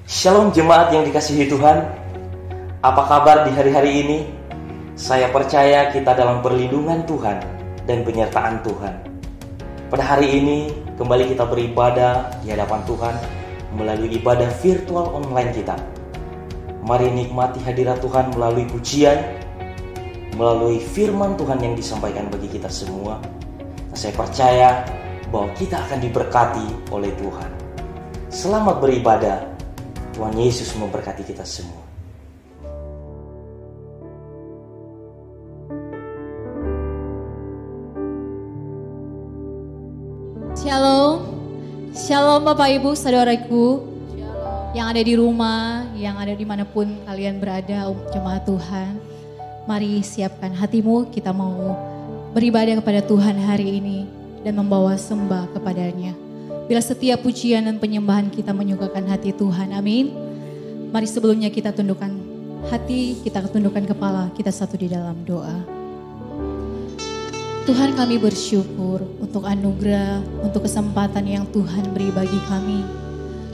Shalom jemaat yang dikasihi Tuhan. Apa kabar di hari-hari ini? Saya percaya kita dalam perlindungan Tuhan dan penyertaan Tuhan. Pada hari ini kembali kita beribadah di hadapan Tuhan melalui ibadah virtual online kita. Mari nikmati hadirat Tuhan melalui pujian, melalui firman Tuhan yang disampaikan bagi kita semua. Saya percaya bahwa kita akan diberkati oleh Tuhan. Selamat beribadah. Tuhan Yesus memberkati kita semua. Shalom, Shalom Bapak Ibu Saudaraku yang ada di rumah, yang ada dimanapun kalian berada, jemaat Tuhan. Mari siapkan hatimu, kita mau beribadah kepada Tuhan hari ini dan membawa sembah kepadanya. Bila setiap pujian dan penyembahan kita menyukakan hati Tuhan, amin. Mari sebelumnya kita tundukkan hati, kita tundukkan kepala, kita satu di dalam doa. Tuhan, kami bersyukur untuk anugerah, untuk kesempatan yang Tuhan beri bagi kami.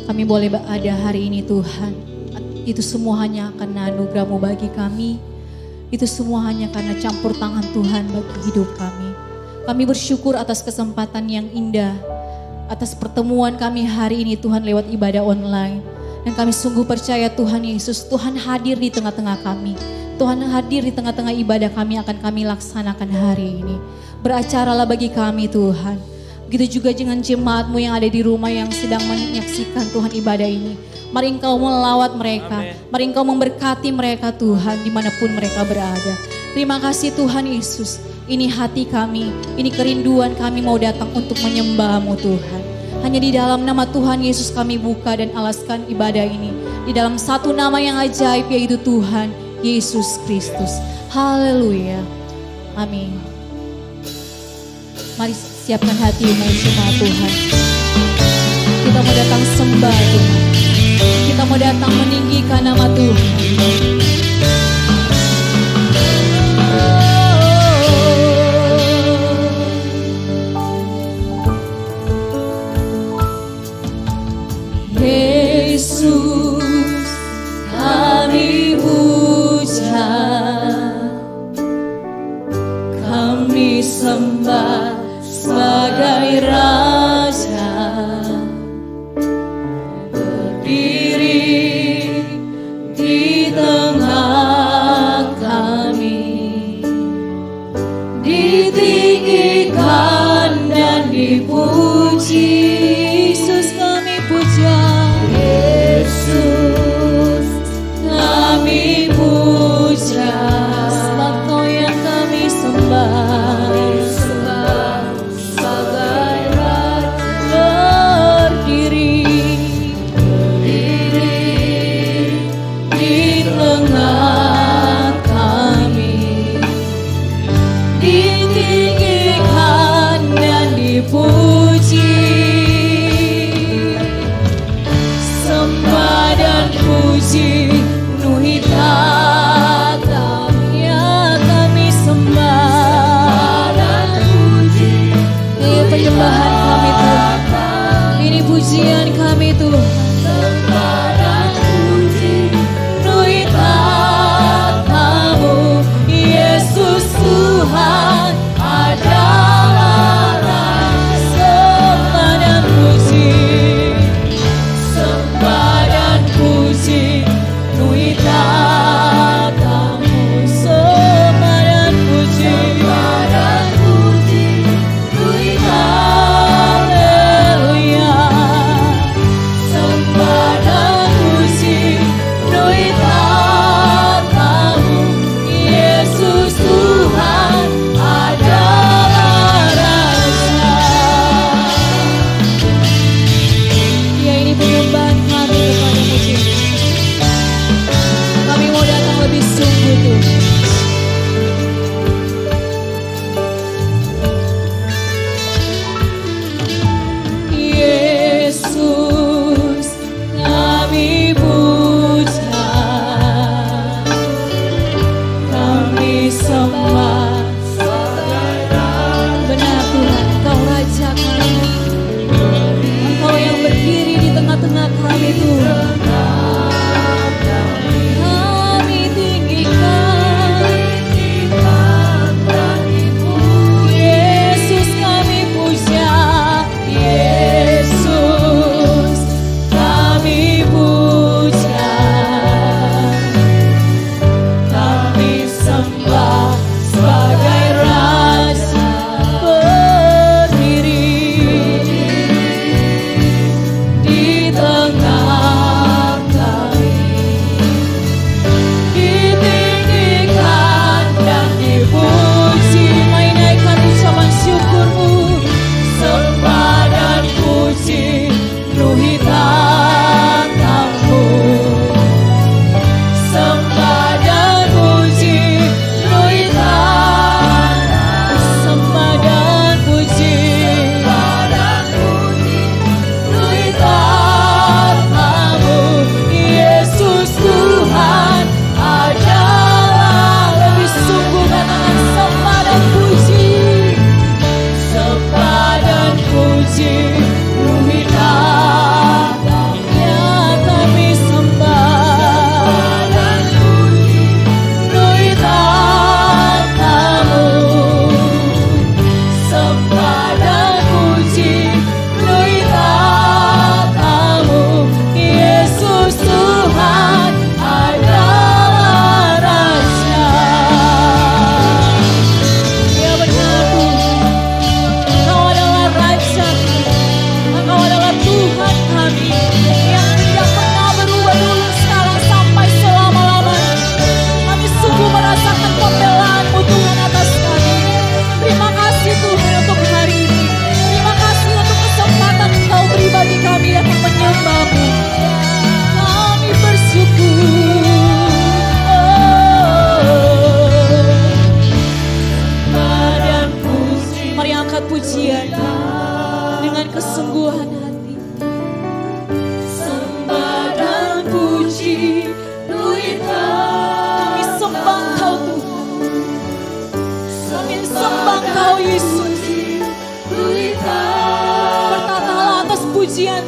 Kami boleh berada hari ini Tuhan. Itu semua hanya karena anugerah-Mu bagi kami. Itu semua hanya karena campur tangan Tuhan bagi hidup kami. Kami bersyukur atas kesempatan yang indah, atas pertemuan kami hari ini Tuhan lewat ibadah online. Dan kami sungguh percaya Tuhan Yesus, Tuhan hadir di tengah-tengah kami. Tuhan hadir di tengah-tengah ibadah kami akan kami laksanakan hari ini. Beracaralah bagi kami Tuhan. Begitu juga dengan jemaat-Mu yang ada di rumah yang sedang menyaksikan Tuhan ibadah ini. Mari Engkau melawat mereka. Amen. Mari Engkau memberkati mereka Tuhan dimanapun mereka berada. Terima kasih Tuhan Yesus. Ini hati kami, ini kerinduan kami mau datang untuk menyembah-Mu Tuhan. Hanya di dalam nama Tuhan Yesus kami buka dan alaskan ibadah ini. Di dalam satu nama yang ajaib yaitu Tuhan Yesus Kristus. Haleluya. Amin. Mari siapkan hatimu jemaat Tuhan. Kita mau datang sembah Tuhan. Kita mau datang meninggikan nama Tuhan. Yesus, kami puja, kami sembah sebagai Raja, berdiri di tengah kami, ditinggikan dan dipuji. Yesus kami puja, Yesus kami puja, sebab Kau yang kami sembah, sebagai Raja, berdiri di tengah kami, ditinggikan dan dipuji. Sembah dan puji penuhi tatapnya kami sembah dan puji. Ini penyembahan kami Tuhan, ini pujian kami Tuhan. Sembah dan puji penuhi tatap-Mu, Yesus Tuhan adalah Raja. Sembah dan puji, sembah dan puji penuhi tatap-Mu, sembah dan puji penuhi haleluya.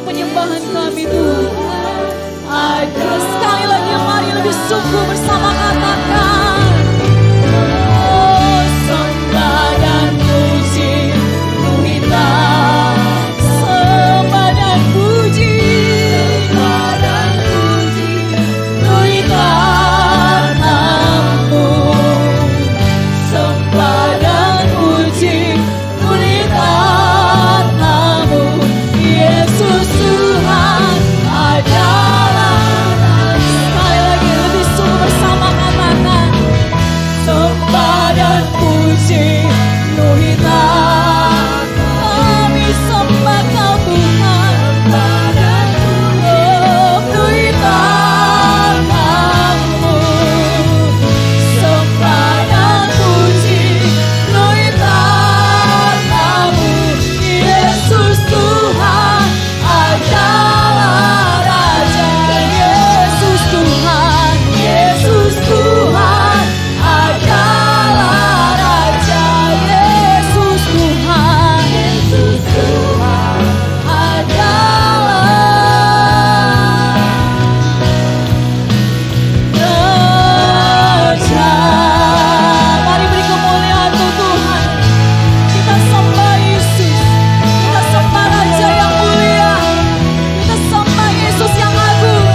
penyembahan kami Tuhan. Ada sekali lagi mari lebih sungguh bersama katakan. Oh, sembah dan puji kita. Sembah dan puji. Sembah dan puji kita. Namu. Sembah dan puji kita. Namu. Yesus Tuhan adalah. Sekali lagi lebih sungguh bersama katakan. Sembah dan puji kita. Kami sembah Kau Tuhan. Sembah dan puji kita. Namu. Sembah dan puji kita. Namu. Yesus Tuhan adalah Raja. Yesus Tuhan. Yesus Tuhan adalah Raja. Yesus Tuhan. Yesus Tuhan adalah Raja. Mari beri kemuliaan untuk Tuhan. Kita sembah Yesus. Kita sembah Raja yang mulia. Kita sembah Yesus yang agung.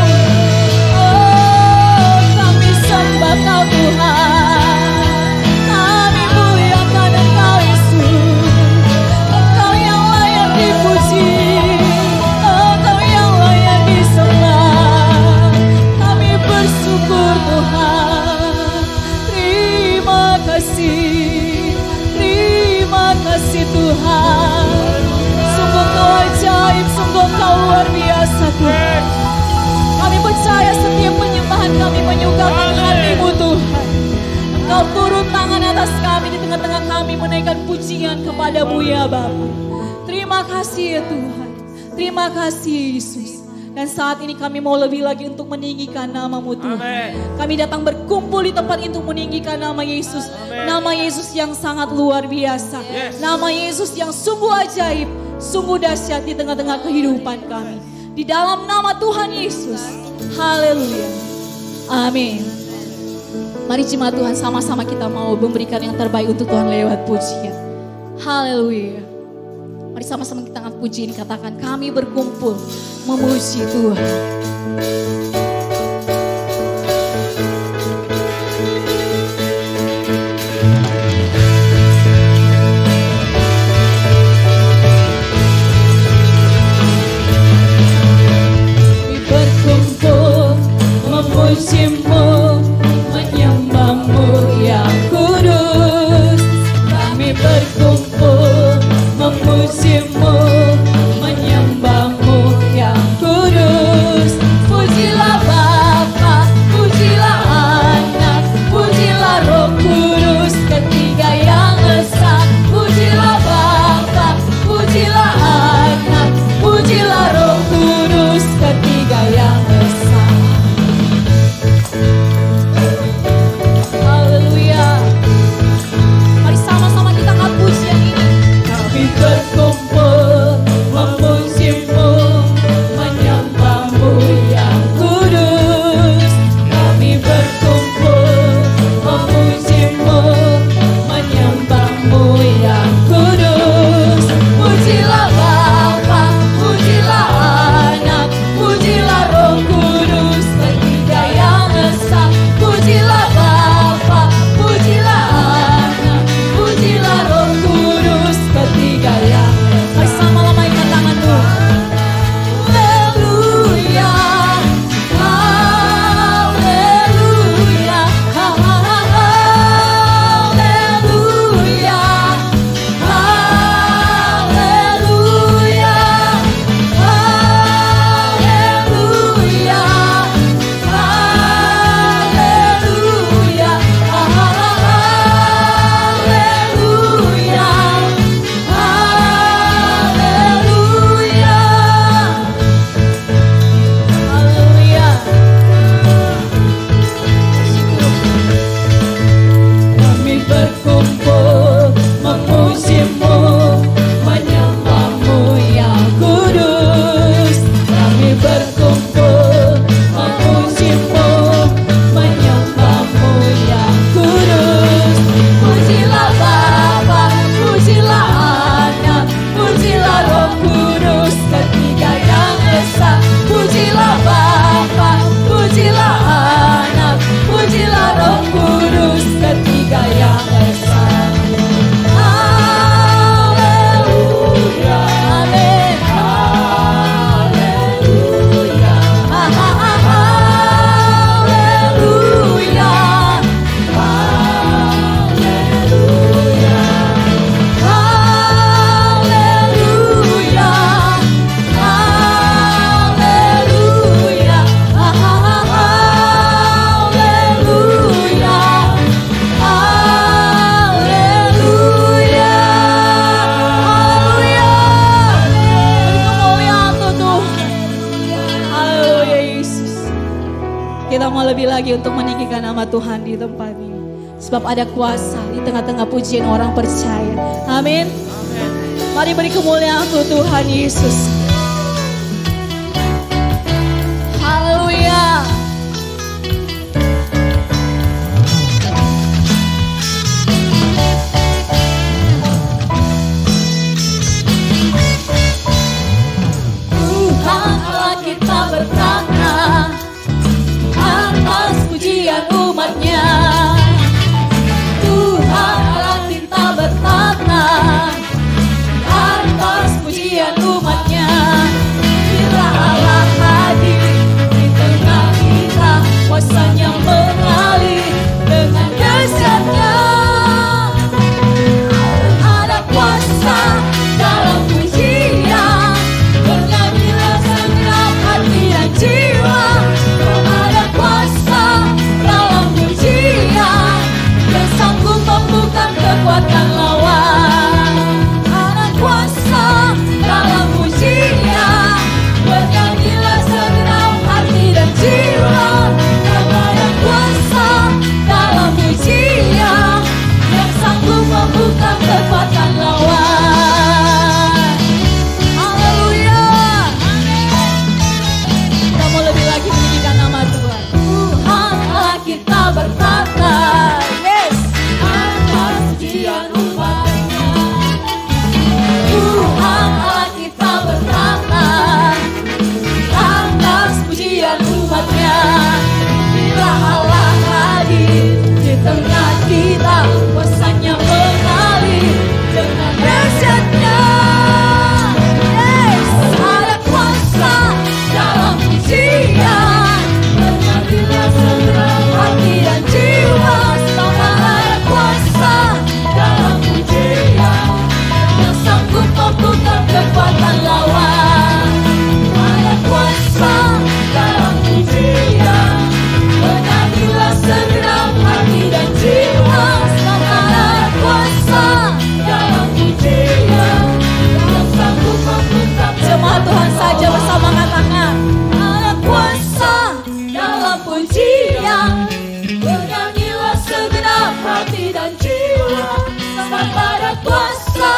Oh, kami sembah Kau Tuhan. Kami muliakan Engkau Yesus. Engkau yang layak dipuji. Engkau yang layak disembah. Kami bersyukur Tuhan. Terima kasih. Terima kasih Tuhan. Sungguh Kau ajaib. Sungguh Kau luar biasa Tuhan. Kami percaya setiap penyembahan kami menyukakan hati-Mu Tuhan. Engkau turun tangan atas kami di tengah-tengah kami menaikkan pujian kepada-Mu ya Bapa. Terima kasih ya Tuhan. Terima kasih Yesus. Dan saat ini kami mau lebih lagi untuk meninggikan nama-Mu Tuhan. Kami datang berkumpul di tempat itu meninggikan nama Yesus. Nama Yesus yang sangat luar biasa. Nama Yesus yang sungguh ajaib. Sungguh dahsyat di tengah-tengah kehidupan kami. Di dalam nama Tuhan Yesus. Haleluya. Amin. Mari jemaat Tuhan sama-sama kita mau memberikan yang terbaik untuk Tuhan lewat pujian. Haleluya. Mari sama-sama kita angkat puji ini, katakan kami berkumpul memuji Tuhan. Kami berkumpul memuji-Mu, menyembah-Mu yang kudus. Kami berkumpul memuji-Mu, menyembah-Mu yang kudus. Pujilah Bapa, pujilah Anak, pujilah Roh Kudus, ketiga yang esa. Pujilah Bapa, pujilah Anak, pujilah Roh Kudus, ketiga yang esa. Kita mau lebih lagi untuk meninggikan nama Tuhan di tempat ini. Sebab ada kuasa di tengah-tengah pujian orang percaya. Amin. Mari beri kemuliaan untuk Tuhan Yesus. Haleluya. Tuhan Allah kita bertata atas pujian umatnya. Tuhan Allah kita bertata atas pujian umatnya. Bila Allah hadir di tengah kita, kuasanya mengalir dengan dahsyatnya. Ada kuasa dalam pujian, bernyanyilah segenap hati dan jiwa. Ada kuasa dalam pujian, yang sanggup membuka kekuatan lawan. Ada kuasa dalam pujian, bernyanyilah segenap hati dan jiwa. Ada kuasa dalam pujian, yang sanggup membuka kekuatan lawan. Haleluya. Kita mau lebih lagi meninggikan nama Tuhan. Tuhan Allah kita bertata, yes, atas pujian umatnya. Tuhan Allah kita bertata atas pujian umatnya. Bila Allah hadir di tengah kita, kuasanya mengalir dengan dahsyatnya. Yes, ada kuasa dalam pujian, bernyanyilah segenap hati dan jiwa. Sebab ada kuasa dalam pujian, yang sanggup membuka kekuatan lawan. Ada kuasa dalam pujian, bernyanyilah segenap hati dan jiwa. Sebab ada kuasa dalam pujian, yang sanggup membuka. Jemaat Tuhan saja bersama katakan, ada kuasa dalam pujian, bernyanyilah segenap hati dan jiwa. Sebab ada kuasa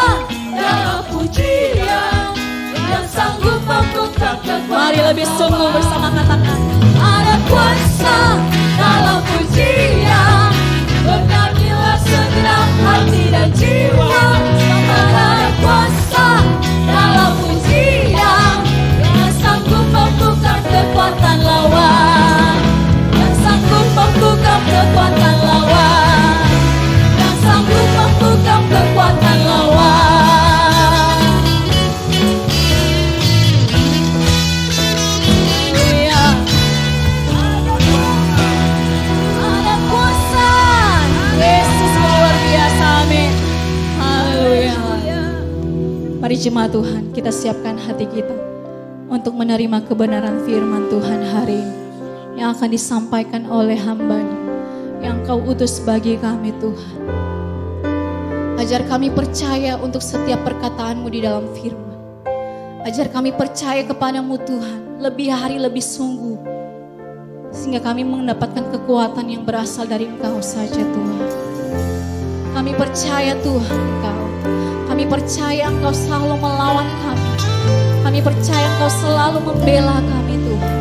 dalam pujian, yang sanggup membuka kekuatan. Mari lebih sungguh bersama katakan, ada kuasa dalam pujian, bernyanyilah segenap hati dan jiwa. Sebab ada kuasa dalam pujian, yang sanggup membuka kekuatan lawan. Yang sanggup membuka kekuatan lawan. Yang sanggup membuka kekuatan lawan. Haleluya. Ada kuasa. Yesus luar biasa, amin. Haleluya. Mari jemaat Tuhan, kita siapkan hati kita untuk menerima kebenaran firman Tuhan hari ini yang akan disampaikan oleh hamba-Nya yang Kau utus bagi kami Tuhan. Ajar kami percaya untuk setiap perkataan-Mu di dalam firman. Ajar kami percaya kepadamu Tuhan, lebih hari lebih sungguh, sehingga kami mendapatkan kekuatan yang berasal dari Engkau saja Tuhan. Kami percaya Tuhan Engkau. Kami percaya Engkau selalu melawan kami. Kami percaya Engkau selalu membela kami Tuhan.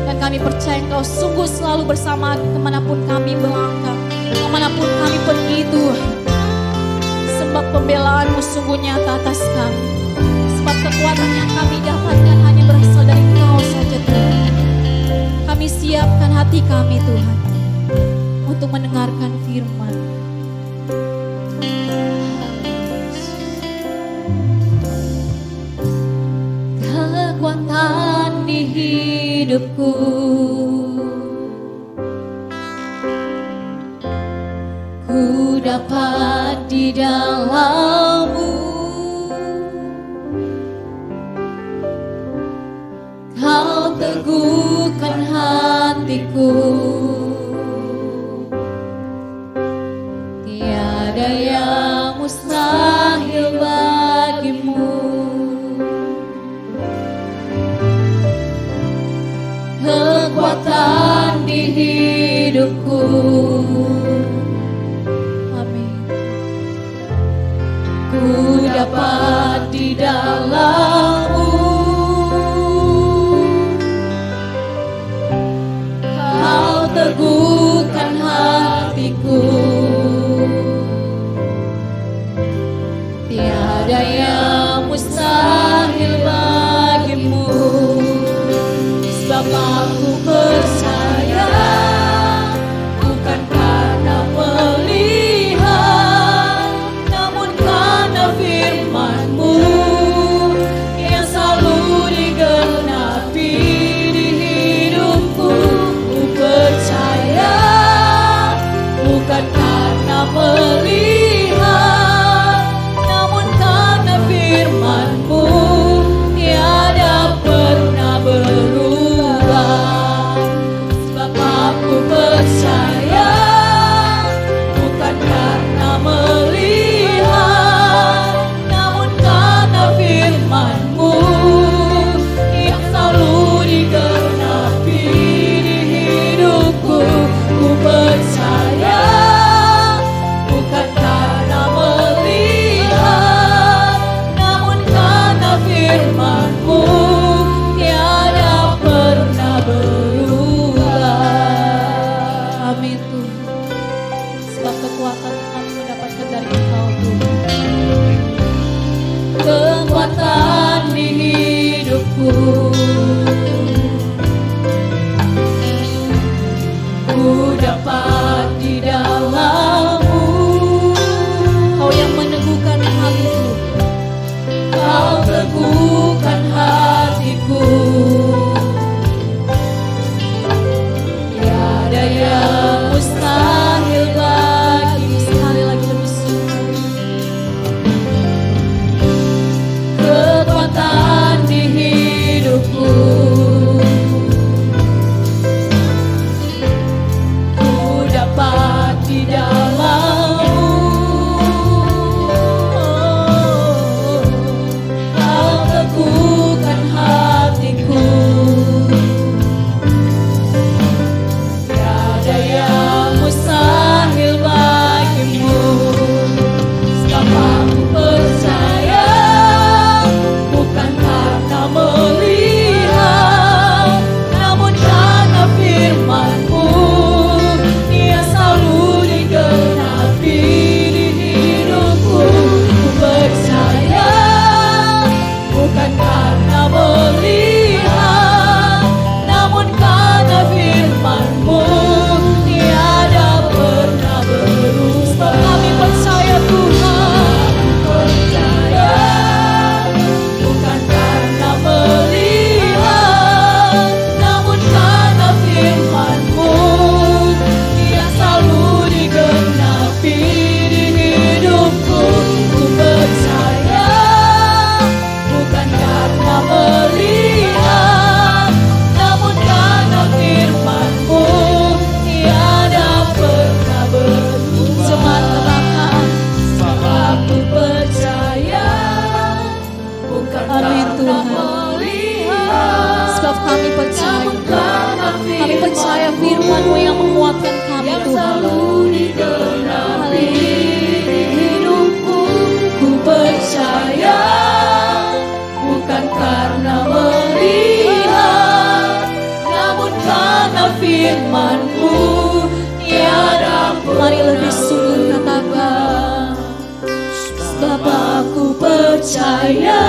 Dan kami percaya Engkau sungguh selalu bersama kemanapun kami melangkah, kemanapun kami pergi Tuhan. Sebab pembelaanmu sungguh nyata atas kami. Sebab kekuatan yang kami dapatkan hanya berasal dari Engkau saja Tuhan. Kami siapkan hati kami Tuhan untuk mendengarkan firman. Kekuatan di hidupku, ku dapat di dalam-Mu. Kau teguhkan hatiku, tiada yang mustahil bagimu. Kekuatan kekuatan di hidupku. Amin. Ku dapat di dalam-Mu, Kau teguhkan hatiku. Tiada yang mustahil bagimu, sebab aku percaya, bukan karena melihat, namun karena firman-Mu yang selalu digenapi di hidupku. Ku percaya, bukan karena melihat, namun karena firman-Mu tiada pernah berubah. Sebab aku percaya, bukan karena melihat, namun karena firman-Mu yang selalu digenapi di hidupku. Ku percaya, bukan karena melihat, namun karena firman-Mu tiada pernah berubah. Amin Tuhan. Sebab kekuatan kami mendapatkan dari Engkau Tuhan. Kekuatan di hidupku, ku dapat di dalam-Mu. Kau yang meneguhkan hatiku, Kau teguhkan hatiku. Tiada yang mustahil bagimu. Sekali lagi lebih sungguh. Kekuatan di hidupku, ku dapat di dalam-Mu. Kau teguhkan hatiku. Tiada yang mustahil bagimu, sebab aku percaya, bukan karena melihat, namun karena firman-Mu yang selalu digenapi di hidupku. Ku percaya, bukan karena melihat, namun karena firman-Mu tiada pernah berubah. Kami percaya Tuhan, percaya, bukan karena melihat, namun karena firman-Mu yang selalu digenapi di hidupku. Ku percaya, bukan karena melihat, namun karena firman-Mu tiada pernah berubah. Jemaat kebanggaan, sebab aku percaya, bukan karena melihat, sebab kami percaya, kami percaya firman-Mu yang menguatkan kami Tuhan. Digenapi di hidupku. Ku percaya, bukan karena melihat, namun karena firman-Mu tiada pernah. Mari lebih sungguh katakan, sebab aku percaya,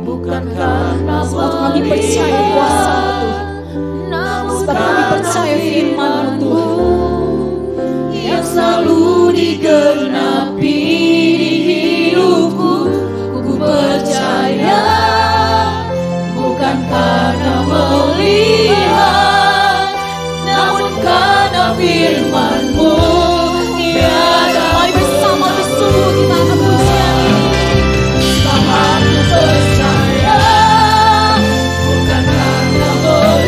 bukan karena sebab kami percaya kuasa-Mu Tuhan, sebab kami percaya firman-Mu Tuhan yang selalu digenapi di hidupku. Ku percaya, bukan karena melihat, namun karena firman-Mu tiada. Mari bersama bersungguh kita akan pujian ini. Sebab aku percaya, bukan karena melihat,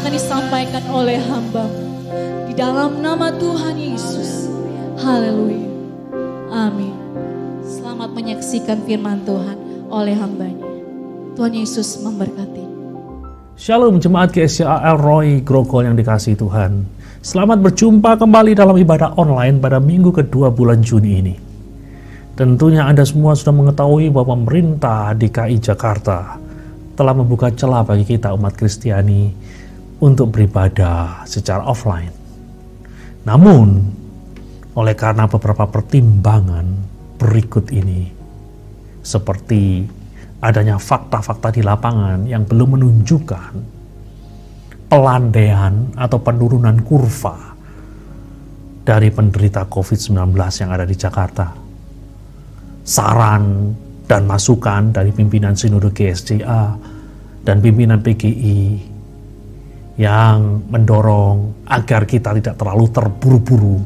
akan disampaikan oleh hamba. Di dalam nama Tuhan Yesus. Haleluya. Amin. Selamat menyaksikan firman Tuhan oleh hambanya. Tuhan Yesus memberkati. Shalom jemaat GSCA El Roy Grogol yang dikasihi Tuhan. Selamat berjumpa kembali dalam ibadah online pada minggu kedua bulan Juni ini. Tentunya Anda semua sudah mengetahui bahwa pemerintah DKI Jakarta telah membuka celah bagi kita umat Kristiani untuk beribadah secara offline. Namun, oleh karena beberapa pertimbangan berikut ini, seperti adanya fakta-fakta di lapangan yang belum menunjukkan pelandaian atau penurunan kurva dari penderita COVID-19 yang ada di Jakarta. Saran dan masukan dari pimpinan Sinode GSCA dan pimpinan PGI yang mendorong agar kita tidak terlalu terburu-buru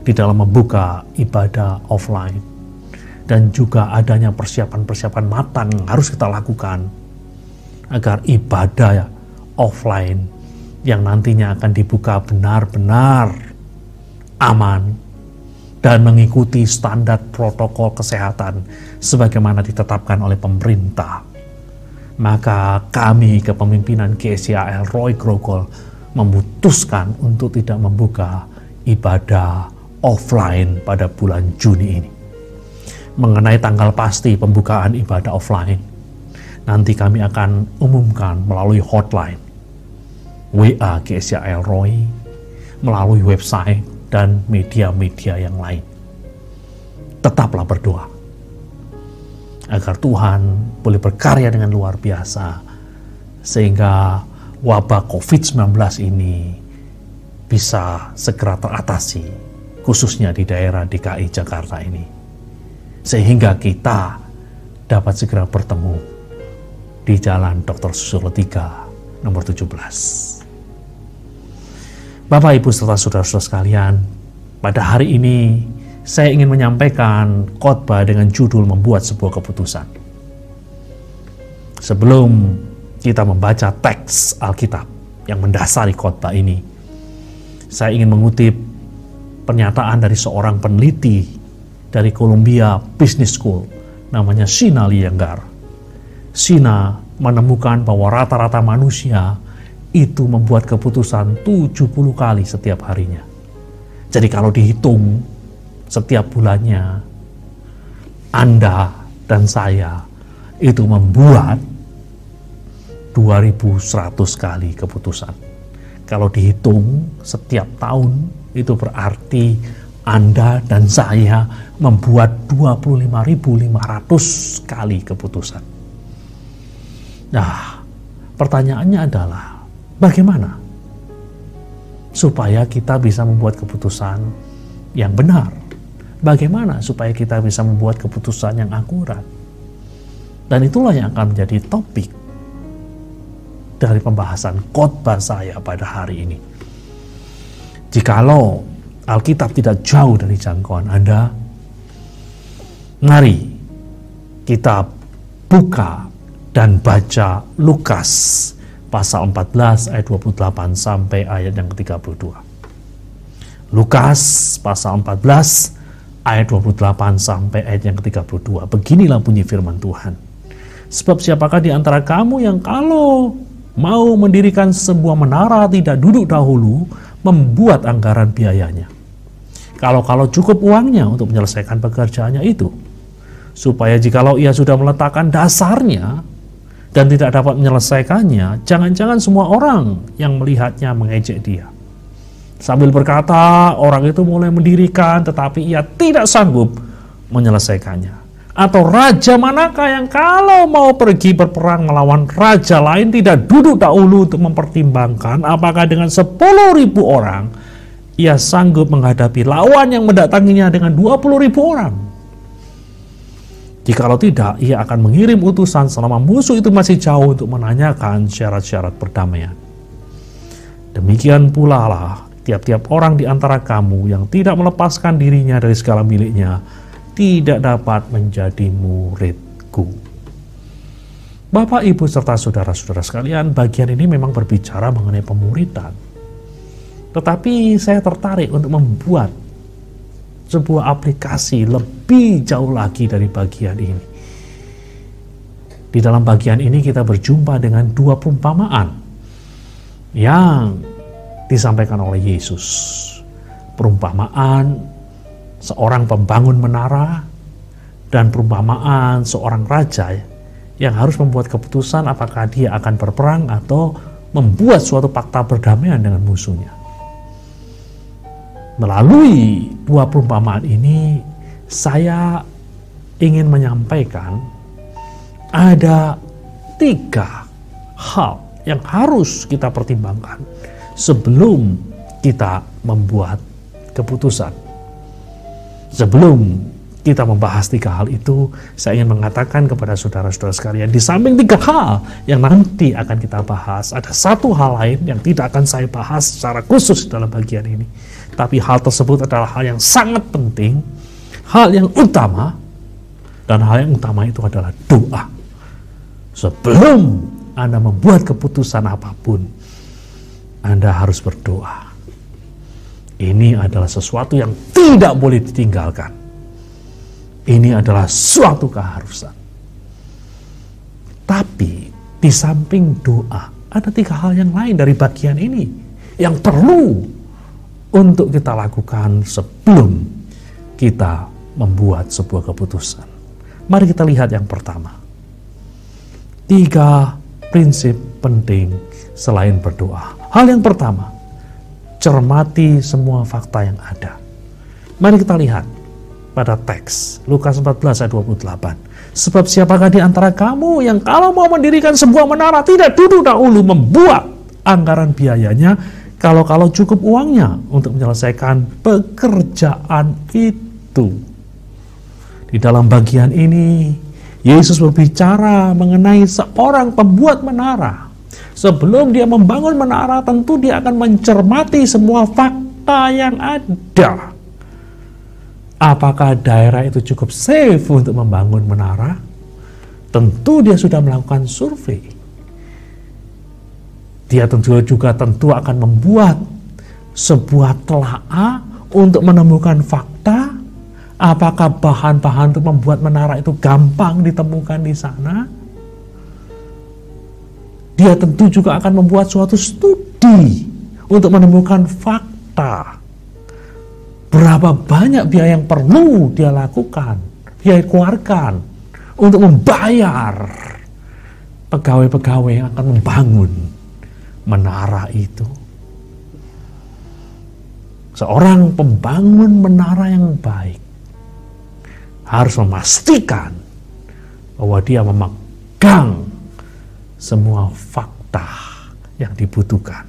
di dalam membuka ibadah offline, dan juga adanya persiapan-persiapan matang yang harus kita lakukan agar ibadah offline yang nantinya akan dibuka benar-benar aman dan mengikuti standar protokol kesehatan sebagaimana ditetapkan oleh pemerintah. Maka kami kepemimpinan GSCA El Roy Grogol memutuskan untuk tidak membuka ibadah offline pada bulan Juni ini. Mengenai tanggal pasti pembukaan ibadah offline, nanti kami akan umumkan melalui hotline WA GSCA El Roy, melalui website dan media-media yang lain. Tetaplah berdoa agar Tuhan boleh berkarya dengan luar biasa sehingga wabah COVID-19 ini bisa segera teratasi, khususnya di daerah DKI Jakarta ini, sehingga kita dapat segera bertemu di Jalan Dr. Susilo 3 nomor 17. Bapak, Ibu, serta saudara-saudara sekalian, pada hari ini saya ingin menyampaikan khotbah dengan judul membuat sebuah keputusan. Sebelum kita membaca teks Alkitab yang mendasari khotbah ini, saya ingin mengutip pernyataan dari seorang peneliti dari Columbia Business School, namanya Sina Iyengar. Sina menemukan bahwa rata-rata manusia itu membuat keputusan 70 kali setiap harinya. Jadi kalau dihitung setiap bulannya, Anda dan saya itu membuat 2100 kali keputusan. Kalau dihitung setiap tahun, itu berarti Anda dan saya membuat 25.500 kali keputusan. Nah, pertanyaannya adalah, bagaimana supaya kita bisa membuat keputusan yang benar? Bagaimana supaya kita bisa membuat keputusan yang akurat? Dan itulah yang akan menjadi topik dari pembahasan khotbah saya pada hari ini. Jikalau Alkitab tidak jauh dari jangkauan Anda, mari kita buka dan baca Lukas pasal 14 ayat 28 sampai ayat yang ke-32. Lukas pasal 14 ayat 28 sampai ayat yang ke-32. Beginilah bunyi firman Tuhan. Sebab siapakah di antara kamu yang kalau mau mendirikan sebuah menara tidak duduk dahulu membuat anggaran biayanya? Kalau cukup uangnya untuk menyelesaikan pekerjaannya itu, supaya jikalau ia sudah meletakkan dasarnya dan tidak dapat menyelesaikannya, jangan-jangan semua orang yang melihatnya mengejek dia. Sambil berkata, orang itu mulai mendirikan tetapi ia tidak sanggup menyelesaikannya. Atau raja manakah yang kalau mau pergi berperang melawan raja lain tidak duduk dahulu untuk mempertimbangkan apakah dengan 10.000 orang ia sanggup menghadapi lawan yang mendatanginya dengan 20.000 orang? Jikalau tidak, ia akan mengirim utusan selama musuh itu masih jauh untuk menanyakan syarat-syarat perdamaian. Demikian pula lah tiap-tiap orang di antara kamu yang tidak melepaskan dirinya dari segala miliknya tidak dapat menjadi muridku. Bapak, Ibu, serta saudara-saudara sekalian, bagian ini memang berbicara mengenai pemuridan. Tetapi saya tertarik untuk membuat sebuah aplikasi lebih jauh lagi dari bagian ini. Di dalam bagian ini kita berjumpa dengan dua perumpamaan yang disampaikan oleh Yesus. Perumpamaan seorang pembangun menara dan perumpamaan seorang raja yang harus membuat keputusan apakah dia akan berperang atau membuat suatu fakta perdamaian dengan musuhnya. Melalui dua perumpamaan ini, saya ingin menyampaikan ada 3 hal yang harus kita pertimbangkan sebelum kita membuat keputusan. Sebelum kita membahas 3 hal itu, saya ingin mengatakan kepada saudara-saudara sekalian, di samping 3 hal yang nanti akan kita bahas, ada 1 hal lain yang tidak akan saya bahas secara khusus dalam bagian ini. Tapi hal tersebut adalah hal yang sangat penting, hal yang utama, dan hal yang utama itu adalah doa. Sebelum Anda membuat keputusan apapun, Anda harus berdoa. Ini adalah sesuatu yang tidak boleh ditinggalkan. Ini adalah suatu keharusan. Tapi di samping doa, ada 3 hal yang lain dari bagian ini yang perlu untuk kita lakukan sebelum kita membuat sebuah keputusan. Mari kita lihat yang pertama. 3 prinsip penting selain berdoa. Hal yang pertama, cermati semua fakta yang ada. Mari kita lihat pada teks Lukas 14 ayat 28. Sebab siapakah di antara kamu yang kalau mau mendirikan sebuah menara tidak duduk dahulu membuat anggaran biayanya, kalau cukup uangnya untuk menyelesaikan pekerjaan itu. Di dalam bagian ini, Yesus berbicara mengenai seorang pembuat menara. Sebelum dia membangun menara, tentu dia akan mencermati semua fakta yang ada. Apakah daerah itu cukup safe untuk membangun menara? Tentu dia sudah melakukan survei. Dia tentu akan membuat sebuah telaah untuk menemukan fakta. Apakah bahan-bahan untuk membuat menara itu gampang ditemukan di sana? Dia tentu juga akan membuat suatu studi untuk menemukan fakta. Berapa banyak biaya yang perlu dia lakukan, dia keluarkan untuk membayar pegawai-pegawai yang akan membangun menara itu. Seorang pembangun menara yang baik harus memastikan bahwa dia memegang semua fakta yang dibutuhkan.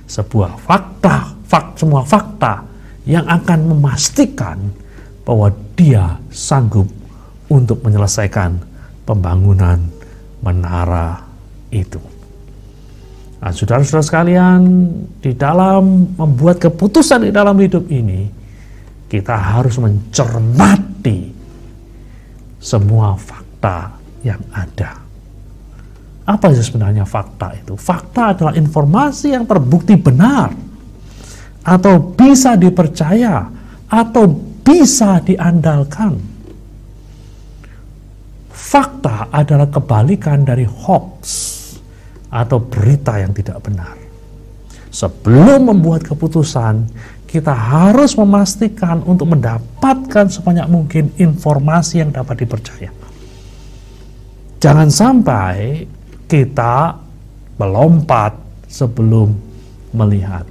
Semua fakta yang akan memastikan bahwa dia sanggup untuk menyelesaikan pembangunan menara itu. Nah, saudara-saudara sekalian, di dalam membuat keputusan di dalam hidup ini, kita harus mencermati semua fakta yang ada. Apa sih sebenarnya fakta itu? Fakta adalah informasi yang terbukti benar, atau bisa dipercaya, atau bisa diandalkan. Fakta adalah kebalikan dari hoax atau berita yang tidak benar. Sebelum membuat keputusan, kita harus memastikan untuk mendapatkan sebanyak mungkin informasi yang dapat dipercaya. Jangan sampai kita melompat sebelum melihat.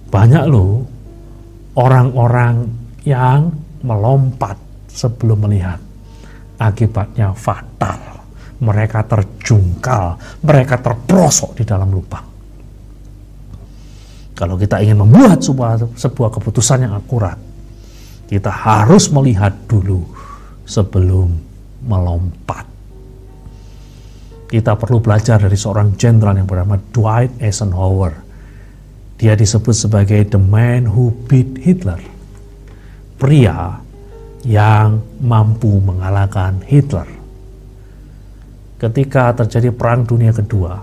Banyak loh orang-orang yang melompat sebelum melihat. Akibatnya fatal. Mereka terjungkal, mereka terperosok di dalam lubang. Kalau kita ingin membuat sebuah keputusan yang akurat, kita harus melihat dulu sebelum melompat. Kita perlu belajar dari seorang jenderal yang bernama Dwight Eisenhower. Dia disebut sebagai the man who beat Hitler. Pria yang mampu mengalahkan Hitler. ketika terjadi Perang Dunia Kedua,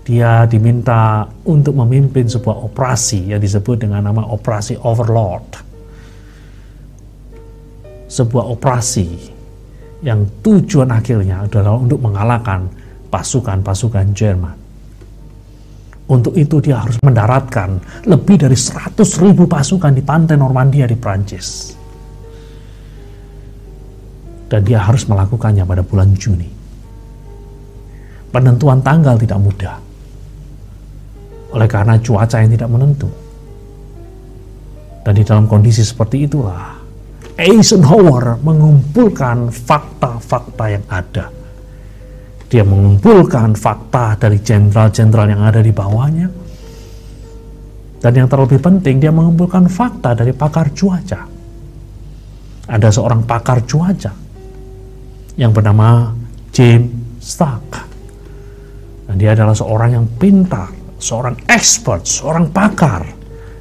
dia diminta untuk memimpin sebuah operasi yang disebut dengan nama Operasi Overlord. Sebuah operasi yang tujuan akhirnya adalah untuk mengalahkan pasukan-pasukan Jerman. Untuk itu dia harus mendaratkan lebih dari 100.000 pasukan di pantai Normandia di Prancis. Dan dia harus melakukannya pada bulan Juni. Penentuan tanggal tidak mudah, oleh karena cuaca yang tidak menentu. Dan di dalam kondisi seperti itulah Eisenhower mengumpulkan fakta-fakta yang ada. Dia mengumpulkan fakta dari jenderal-jenderal yang ada di bawahnya. Dan yang terlebih penting, dia mengumpulkan fakta dari pakar cuaca. Ada seorang pakar cuaca yang bernama James Stark. Dan dia adalah seorang yang pintar, seorang expert, seorang pakar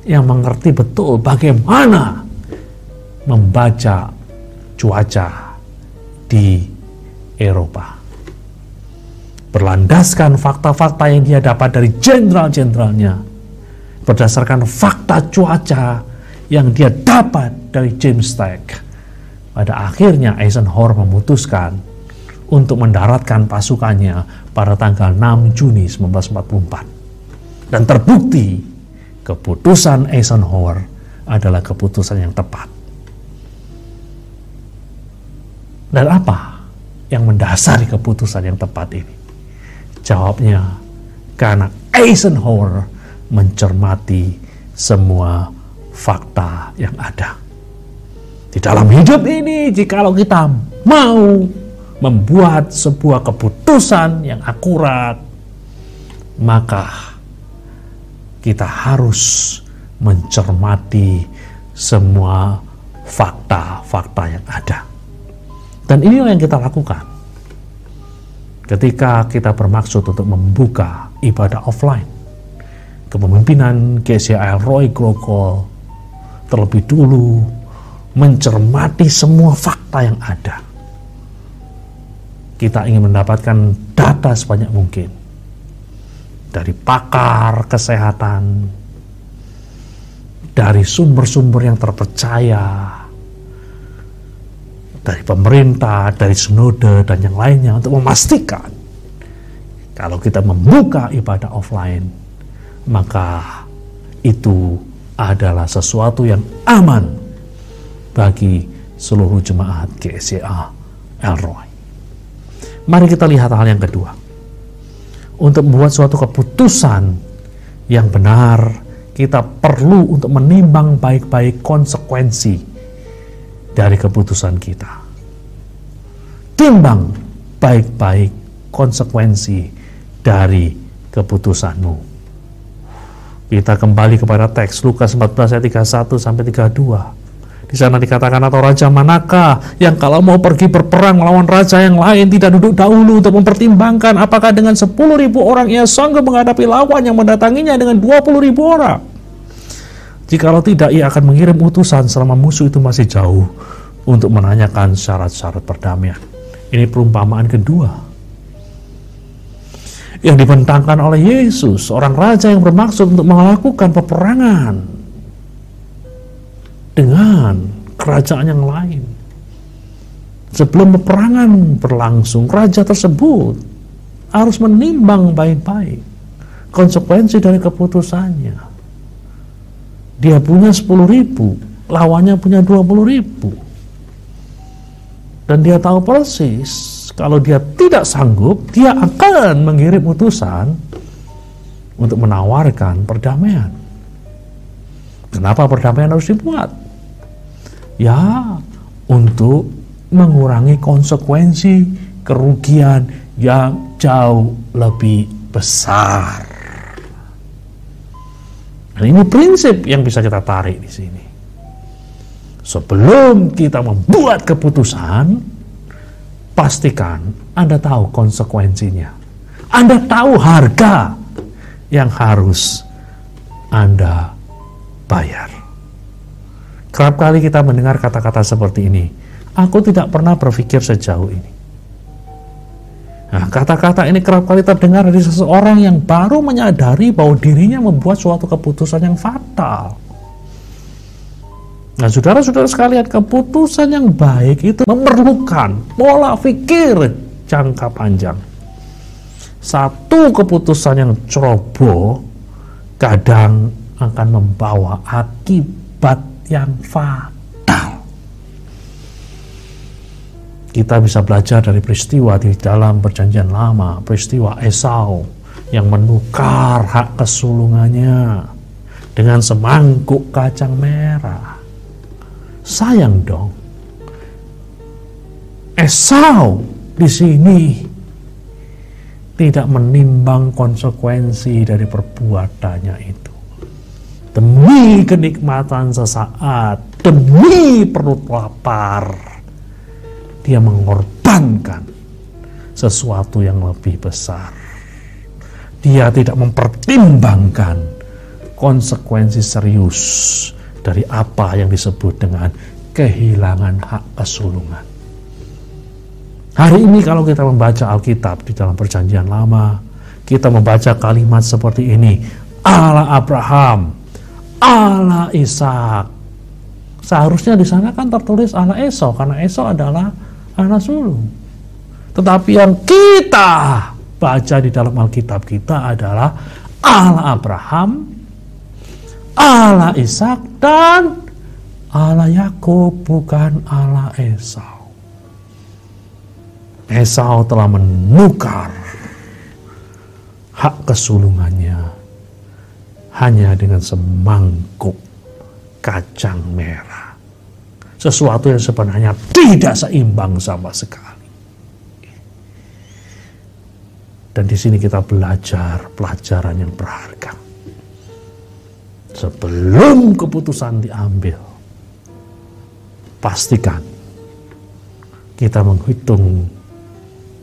yang mengerti betul bagaimana membaca cuaca di Eropa. Berlandaskan fakta-fakta yang dia dapat dari jenderal-jenderalnya, berdasarkan fakta cuaca yang dia dapat dari James Stark, pada akhirnya Eisenhower memutuskan untuk mendaratkan pasukannya pada tanggal 6 Juni 1944. Dan terbukti keputusan Eisenhower adalah keputusan yang tepat. Dan apa yang mendasari keputusan yang tepat ini? Jawabnya, karena Eisenhower mencermati semua fakta yang ada. Di dalam hidup ini, jikalau kita mau membuat sebuah keputusan yang akurat, maka kita harus mencermati semua fakta-fakta yang ada. Dan inilah yang kita lakukan ketika kita bermaksud untuk membuka ibadah offline. Kepemimpinan GCA Roy Grogol terlebih dulu mencermati semua fakta yang ada. Kita ingin mendapatkan data sebanyak mungkin dari pakar kesehatan, dari sumber-sumber yang terpercaya, dari pemerintah, dari sinode, dan yang lainnya, untuk memastikan kalau kita membuka ibadah offline, maka itu adalah sesuatu yang aman bagi seluruh jemaat GSCA Elroy. Mari kita lihat hal yang kedua. Untuk membuat suatu keputusan yang benar, kita perlu untuk menimbang baik-baik konsekuensi dari keputusan kita. Timbang baik-baik konsekuensi dari keputusanmu. Kita kembali kepada teks Lukas 14 ayat 31 sampai 32. Di sana dikatakan, atau raja manakah yang kalau mau pergi berperang melawan raja yang lain tidak duduk dahulu untuk mempertimbangkan apakah dengan 10.000 orang ia sanggup menghadapi lawan yang mendatanginya dengan 20.000 orang? Jikalau tidak, ia akan mengirim utusan selama musuh itu masih jauh untuk menanyakan syarat-syarat perdamaian. Ini perumpamaan kedua yang dibentangkan oleh Yesus, seorang raja yang bermaksud untuk melakukan peperangan dengan kerajaan yang lain. Sebelum peperangan berlangsung, raja tersebut harus menimbang baik-baik konsekuensi dari keputusannya. Dia punya 10.000, lawannya punya 20.000. Dan dia tahu persis, kalau dia tidak sanggup, dia akan mengirim utusan untuk menawarkan perdamaian. Kenapa perdamaian harus dibuat? Ya, untuk mengurangi konsekuensi kerugian yang jauh lebih besar. Dan ini prinsip yang bisa kita tarik di sini. Sebelum kita membuat keputusan, pastikan Anda tahu konsekuensinya. Anda tahu harga yang harus Anda bayar. Kerap kali kita mendengar kata-kata seperti ini, aku tidak pernah berpikir sejauh ini. Nah, kata-kata ini kerap kali terdengar dari seseorang yang baru menyadari bahwa dirinya membuat suatu keputusan yang fatal. Nah, saudara-saudara sekalian, keputusan yang baik itu memerlukan pola pikir jangka panjang. Satu keputusan yang ceroboh kadang akan membawa akibat yang fatal. Kita bisa belajar dari peristiwa di dalam Perjanjian Lama, peristiwa Esau yang menukar hak kesulungannya dengan semangkuk kacang merah. Sayang dong, Esau di sini tidak menimbang konsekuensi dari perbuatannya itu. Demi kenikmatan sesaat, demi perut lapar, dia mengorbankan sesuatu yang lebih besar. Dia tidak mempertimbangkan konsekuensi serius dari apa yang disebut dengan kehilangan hak kesulungan. Hari ini kalau kita membaca Alkitab di dalam Perjanjian Lama, kita membaca kalimat seperti ini: Allah Abraham, Allah Ishak. Seharusnya di sana kan tertulis Allah Esau, karena Esau adalah anak sulung. Tetapi yang kita baca di dalam Alkitab kita adalah Allah Abraham, Allah Ishak, dan Allah Yakub, bukan Allah Esau. Esau telah menukar hak kesulungannya hanya dengan semangkuk kacang merah. Sesuatu yang sebenarnya tidak seimbang sama sekali. Dan di sini kita belajar pelajaran yang berharga. Sebelum keputusan diambil, pastikan kita menghitung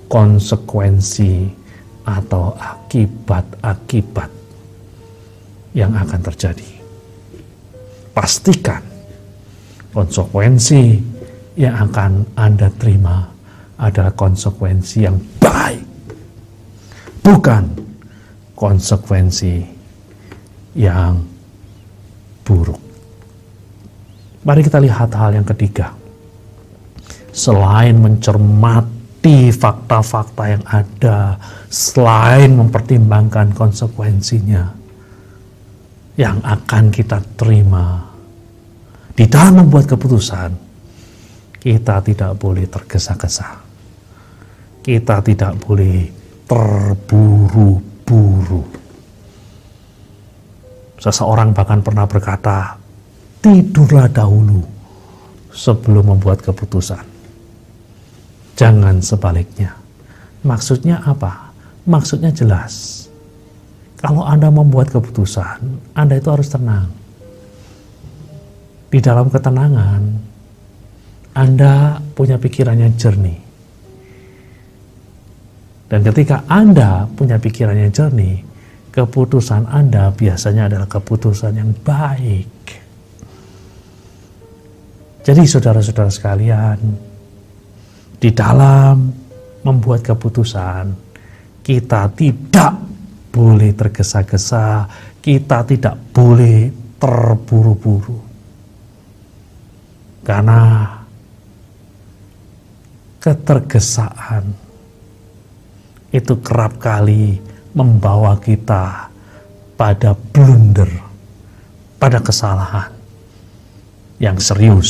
konsekuensi atau akibat-akibat yang akan terjadi. Pastikan konsekuensi yang akan Anda terima adalah konsekuensi yang baik, bukan konsekuensi yang buruk. Mari kita lihat hal yang ketiga. Selain mencermati fakta-fakta yang ada, selain mempertimbangkan konsekuensinya yang akan kita terima di dalam membuat keputusan, kita tidak boleh tergesa-gesa. Kita tidak boleh terburu-buru. Seseorang bahkan pernah berkata, tidurlah dahulu sebelum membuat keputusan. Jangan sebaliknya. Maksudnya apa? Maksudnya jelas. Kalau Anda membuat keputusan, Anda itu harus tenang. Di dalam ketenangan, Anda punya pikiran yang jernih. Dan ketika Anda punya pikiran yang jernih, keputusan Anda biasanya adalah keputusan yang baik. Jadi saudara-saudara sekalian, di dalam membuat keputusan, kita tidak boleh tergesa-gesa, kita tidak boleh terburu-buru. Karena ketergesaan itu kerap kali membawa kita pada blunder, pada kesalahan yang serius.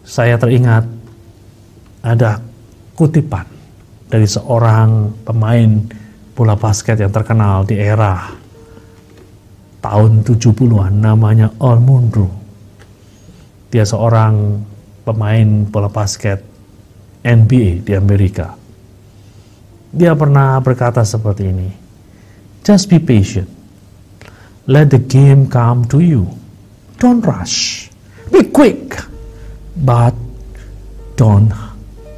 Saya teringat ada kutipan dari seorang pemain bola basket yang terkenal di era tahun 70-an, namanya Earl Monroe. Dia seorang pemain bola basket NBA di Amerika. Dia pernah berkata seperti ini, "Just be patient. Let the game come to you. Don't rush. Be quick, but don't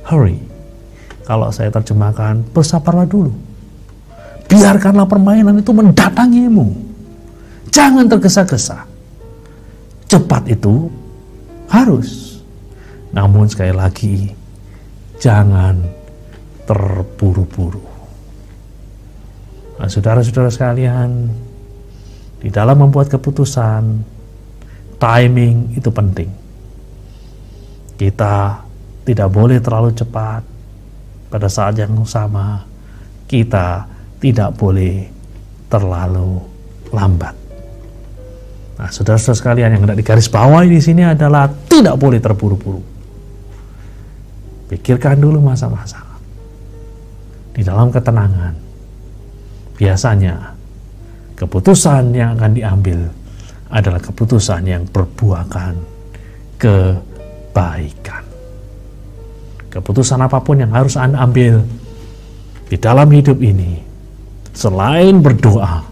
hurry." Kalau saya terjemahkan, bersabarlah dulu. Biarkanlah permainan itu mendatangimu. Jangan tergesa-gesa. Cepat itu harus. Namun sekali lagi, jangan terburu-buru. Nah, saudara-saudara sekalian, di dalam membuat keputusan, timing itu penting. Kita tidak boleh terlalu cepat. Pada saat yang sama, kita tidak boleh terlalu lambat. Nah, saudara-saudara sekalian, yang hendak digarisbawahi di sini adalah tidak boleh terburu-buru. Pikirkan dulu masa-masa. Di dalam ketenangan, biasanya keputusan yang akan diambil adalah keputusan yang berbuahkan kebaikan. Keputusan apapun yang harus Anda ambil di dalam hidup ini, selain berdoa,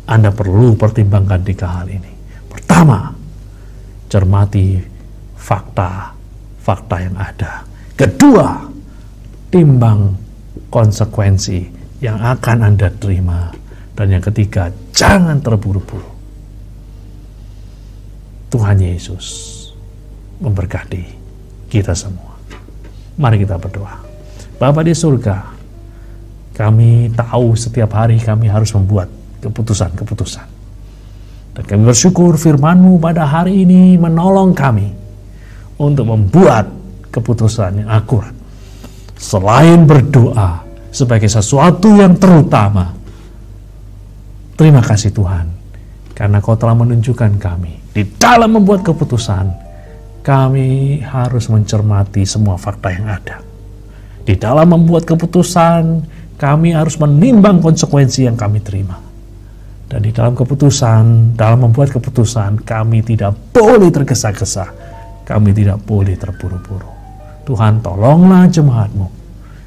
Anda perlu pertimbangkan 3 hal ini. Pertama, cermati fakta yang ada. Kedua, timbang konsekuensi yang akan Anda terima. Dan yang ketiga, jangan terburu-buru. Tuhan Yesus memberkati kita semua. Mari kita berdoa. Bapa di surga, kami tahu setiap hari kami harus membuat keputusan-keputusan. Dan kami bersyukur firman-Mu pada hari ini menolong kami untuk membuat keputusan yang akurat. Selain berdoa sebagai sesuatu yang terutama, terima kasih Tuhan, karena Kau telah menunjukkan kami di dalam membuat keputusan, kami harus mencermati semua fakta yang ada. Di dalam membuat keputusan, kami harus menimbang konsekuensi yang kami terima. Dan di dalam keputusan, dalam membuat keputusan, kami tidak boleh tergesa-gesa, kami tidak boleh terburu-buru. Tuhan, tolonglah jemaat-Mu.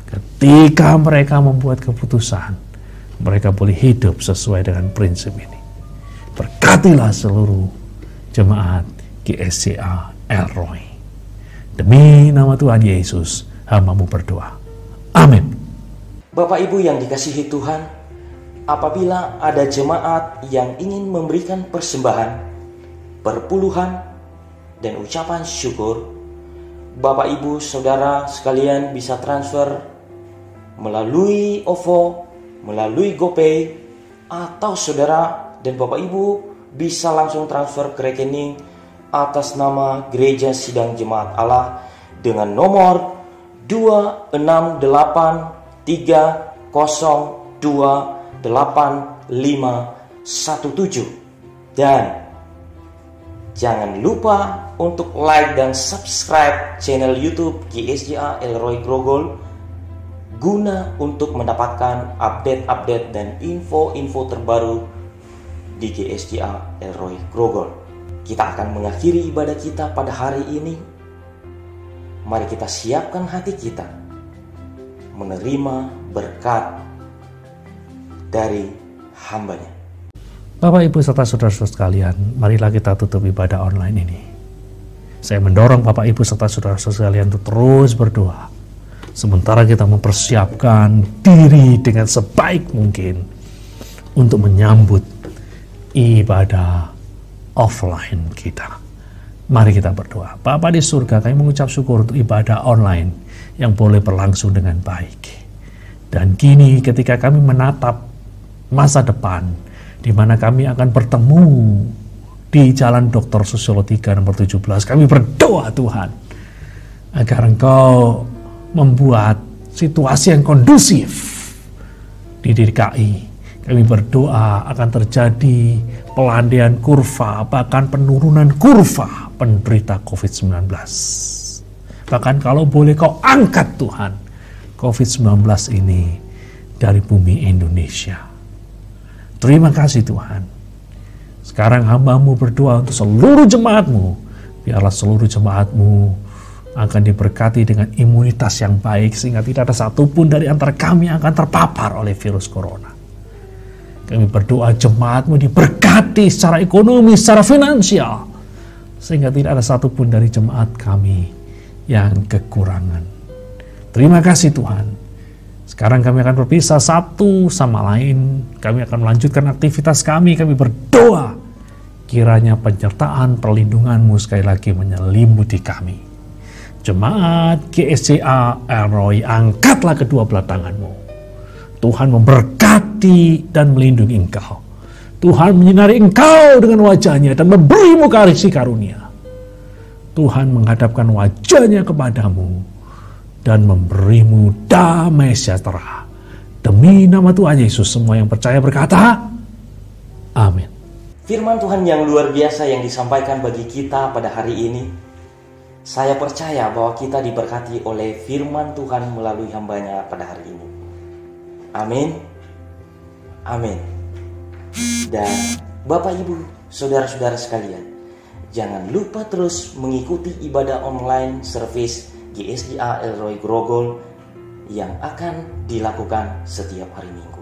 Ketika mereka membuat keputusan, mereka boleh hidup sesuai dengan prinsip ini. Berkatilah seluruh jemaat GSCA El Roi. Demi nama Tuhan Yesus, hamba-Mu berdoa. Amin. Bapak Ibu yang dikasihi Tuhan, apabila ada jemaat yang ingin memberikan persembahan, perpuluhan, dan ucapan syukur, Bapak Ibu Saudara sekalian bisa transfer melalui OVO, melalui GoPay, atau Saudara dan Bapak Ibu bisa langsung transfer ke rekening atas nama Gereja Sidang Jemaat Allah dengan nomor 2683028517. Dan jangan lupa untuk like dan subscribe channel YouTube GSJA El Roi Grogol guna untuk mendapatkan update-update dan info-info terbaru di GSJA El Roi Grogol. Kita akan mengakhiri ibadah kita pada hari ini. Mari kita siapkan hati kita menerima berkat dari hamba-Nya. Bapak, Ibu, serta saudara-saudara sekalian, marilah kita tutup ibadah online ini. Saya mendorong Bapak, Ibu, serta saudara-saudara sekalian untuk terus berdoa. Sementara kita mempersiapkan diri dengan sebaik mungkin untuk menyambut ibadah offline kita. Mari kita berdoa. Bapa di surga, kami mengucap syukur untuk ibadah online yang boleh berlangsung dengan baik. Dan kini ketika kami menatap masa depan, di mana kami akan bertemu di Jalan Dr. Susilo 3 nomor 17. Kami berdoa Tuhan, agar Engkau membuat situasi yang kondusif di DKI. Kami berdoa akan terjadi pelandaian kurva, bahkan penurunan kurva penderita COVID-19. Bahkan kalau boleh Kau angkat Tuhan COVID-19 ini dari bumi Indonesia. Terima kasih Tuhan. Sekarang hamba-Mu berdoa untuk seluruh jemaat-Mu. Biarlah seluruh jemaat-Mu akan diberkati dengan imunitas yang baik, sehingga tidak ada satupun dari antara kami yang akan terpapar oleh virus corona. Kami berdoa jemaat-Mu diberkati secara ekonomi, secara finansial, sehingga tidak ada satupun dari jemaat kami yang kekurangan. Terima kasih Tuhan. Sekarang kami akan berpisah satu sama lain. Kami akan melanjutkan aktivitas kami. Kami berdoa kiranya penyertaan perlindungan-Mu sekali lagi menyelimuti kami. Jemaat GSCA Elroy, angkatlah kedua belah tanganmu. Tuhan memberkati dan melindungi engkau. Tuhan menyinari engkau dengan wajahnya dan memberimu kasih karunia. Tuhan menghadapkan wajahnya kepadamu dan memberimu damai sejahtera. Demi nama Tuhan Yesus, semua yang percaya berkata, amin. Firman Tuhan yang luar biasa yang disampaikan bagi kita pada hari ini. Saya percaya bahwa kita diberkati oleh firman Tuhan melalui hambanya pada hari ini. Amin. Amin. Dan Bapak Ibu, saudara-saudara sekalian, jangan lupa terus mengikuti ibadah online service GSCA Elroy Grogol yang akan dilakukan setiap hari Minggu.